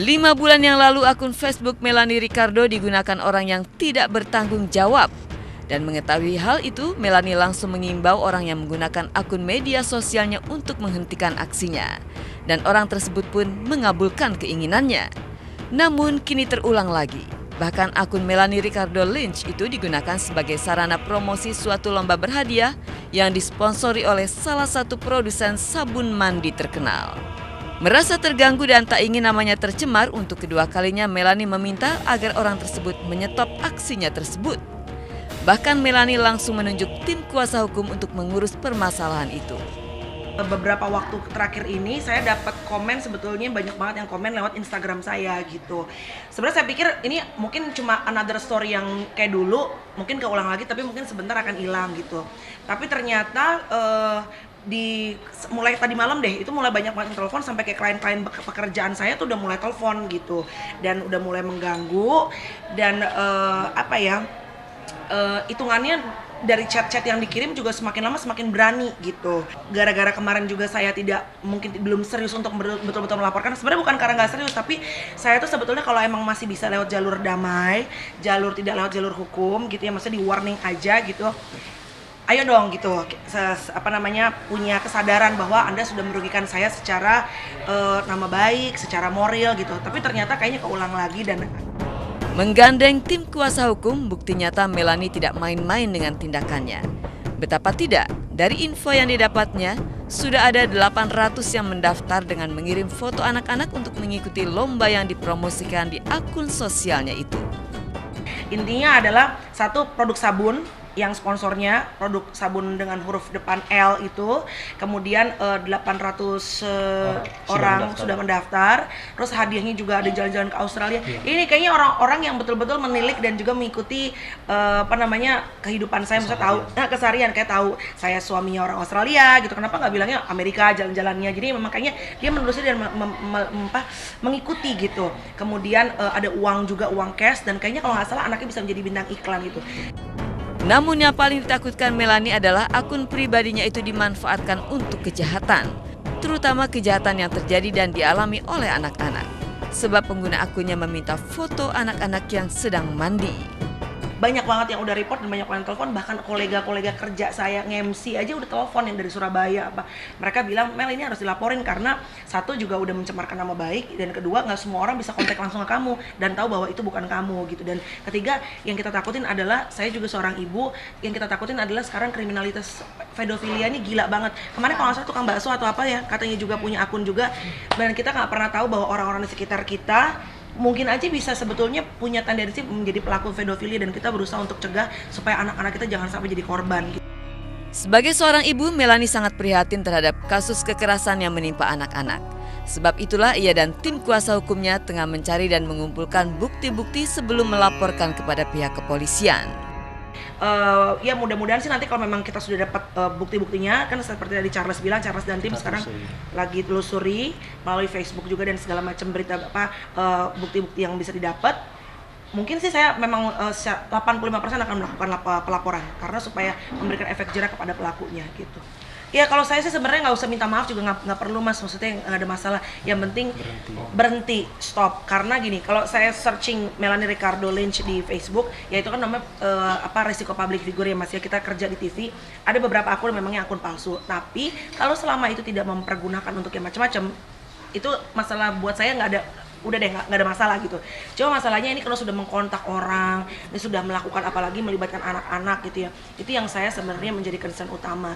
5 bulan yang lalu akun Facebook Melanie Ricardo digunakan orang yang tidak bertanggung jawab. Dan mengetahui hal itu, Melanie langsung mengimbau orang yang menggunakan akun media sosialnya untuk menghentikan aksinya. Dan orang tersebut pun mengabulkan keinginannya. Namun kini terulang lagi. Bahkan akun Melanie Ricardo Lynch itu digunakan sebagai sarana promosi suatu lomba berhadiah yang disponsori oleh salah satu produsen sabun mandi terkenal. Merasa terganggu dan tak ingin namanya tercemar, untuk kedua kalinya Melanie meminta agar orang tersebut menyetop aksinya tersebut. Bahkan Melanie langsung menunjuk tim kuasa hukum untuk mengurus permasalahan itu. Beberapa waktu terakhir ini saya dapat komen, sebetulnya banyak banget yang komen lewat Instagram saya gitu. Sebenarnya saya pikir ini mungkin cuma another story yang kayak dulu, mungkin keulang lagi tapi mungkin sebentar akan hilang gitu. Tapi ternyata mulai tadi malam deh itu mulai banyak banget telepon, sampai kayak klien-klien pekerjaan saya tuh udah mulai telepon gitu dan udah mulai mengganggu. Dan hitungannya dari chat-chat yang dikirim juga semakin lama semakin berani gitu. Gara-gara kemarin juga saya belum serius untuk betul-betul melaporkan. Sebenarnya bukan karena nggak serius, tapi saya tuh sebetulnya kalau emang masih bisa lewat jalur damai, tidak lewat jalur hukum gitu ya, maksudnya di warning aja gitu. Ayo dong gitu, punya kesadaran bahwa Anda sudah merugikan saya secara nama baik, secara moral gitu. Tapi ternyata kayaknya keulang lagi. Dan menggandeng tim kuasa hukum, bukti nyata Melanie tidak main-main dengan tindakannya. Betapa tidak, dari info yang didapatnya, sudah ada 800 yang mendaftar dengan mengirim foto anak-anak untuk mengikuti lomba yang dipromosikan di akun sosialnya itu. Intinya adalah satu, produk sabun yang sponsornya produk sabun dengan huruf depan L itu, kemudian 800 orang sudah mendaftar. Terus hadiahnya juga ada jalan-jalan ke Australia. Ini kayaknya orang-orang yang betul-betul menilik dan juga mengikuti kehidupan saya, misalnya tahu keseharian, kayak tahu saya suaminya orang Australia gitu. Kenapa nggak bilangnya Amerika jalan-jalannya? Jadi memang kayaknya dia menelusuri dan mengikuti gitu. Kemudian ada uang juga, uang cash, dan kayaknya kalau nggak salah anaknya bisa menjadi bintang iklan gitu. Namun yang paling ditakutkan Melanie adalah akun pribadinya itu dimanfaatkan untuk kejahatan, terutama kejahatan yang terjadi dan dialami oleh anak-anak. Sebab pengguna akunnya meminta foto anak-anak yang sedang mandi. Banyak banget yang udah report dan banyak yang telepon, bahkan kolega-kolega kerja saya nge-MC aja udah telepon yang dari Surabaya. Mereka bilang, Mel, ini harus dilaporin karena satu juga udah mencemarkan nama baik, dan kedua nggak semua orang bisa kontak langsung ke kamu dan tahu bahwa itu bukan kamu gitu. Dan ketiga, yang kita takutin adalah, saya juga seorang ibu, yang kita takutin adalah sekarang kriminalitas pedofilia ini gila banget. Kemarin kalau nggak salah tukang bakso atau apa ya, katanya juga punya akun juga, dan kita nggak pernah tahu bahwa orang-orang di sekitar kita mungkin aja bisa sebetulnya punya tendensi menjadi pelaku pedofilia, dan kita berusaha untuk cegah supaya anak-anak kita jangan sampai jadi korban. Sebagai seorang ibu, Melanie sangat prihatin terhadap kasus kekerasan yang menimpa anak-anak. Sebab itulah ia dan tim kuasa hukumnya tengah mencari dan mengumpulkan bukti-bukti sebelum melaporkan kepada pihak kepolisian. Ya mudah-mudahan sih nanti kalau memang kita sudah dapat bukti-buktinya, kan seperti tadi Charles bilang, Charles dan tim sekarang lagi telusuri melalui Facebook juga dan segala macam berita bukti-bukti yang bisa didapat. Mungkin sih saya memang 85% akan melakukan pelaporan karena supaya memberikan efek jera kepada pelakunya gitu. Ya kalau saya sih sebenarnya nggak usah minta maaf juga, nggak perlu mas, maksudnya nggak ada masalah. Yang penting berhenti, stop. Karena gini, kalau saya searching Melanie Ricardo Lynch di Facebook, ya itu kan namanya resiko public figure ya mas ya, kita kerja di TV, ada beberapa akun memangnya akun palsu. Tapi kalau selama itu tidak mempergunakan untuk yang macam-macam, itu masalah buat saya nggak ada. Udah deh, nggak ada masalah gitu. Cuma masalahnya ini kalau sudah mengkontak orang, ini sudah melakukan apalagi melibatkan anak-anak gitu ya, itu yang saya sebenarnya menjadi concern utama.